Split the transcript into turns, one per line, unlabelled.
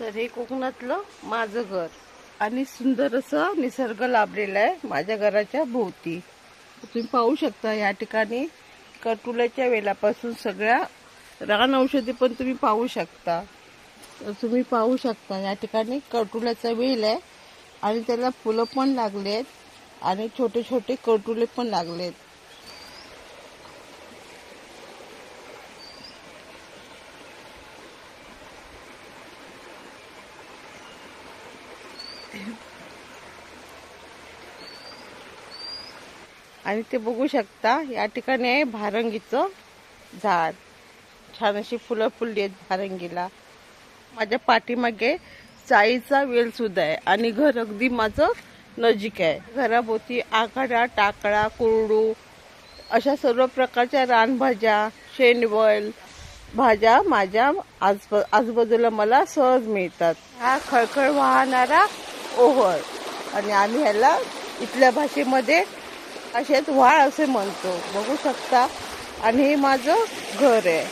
तर हे कोकणातलं माझं घर आणि सुंदर असं निसर्ग लाभलेला आहे माझ्या घराच्या भोवती. तुम्ही पाहू शकता या ठिकाणी कडुल्याच्या वेलापासून सगळ्या रान औषधी पण तुम्ही पाहू शकता. तर तुम्ही पाहू शकता या ठिकाणी कडुल्याचा वेल आहे आणि त्याला फुलं पण लागलेत आणि छोटे छोटे कडुले पण लागलेत. आणि ते बघू शकता या ठिकाणी आहे भारंगीचं झाड. छान अशी फुलं फुलली आहेत भारंगीला. माझ्या पाठीमागे चाईचा वेल सुद्धा आहे आणि घर अगदी माझं नजीक आहे. घराभोवती आघाडा, टाकळा, कुरडू अशा सर्व प्रकारच्या रानभाज्या, शेंडवल भाज्या माझ्या आजूबाजूला मला सहज मिळतात. हा खळखळ वाहणारा ओहळ आणि आम्ही ह्याला इथल्या भाषेमध्ये असेच व्हाळ असे म्हणतो. बघू शकता आणि हे माझं घर आहे.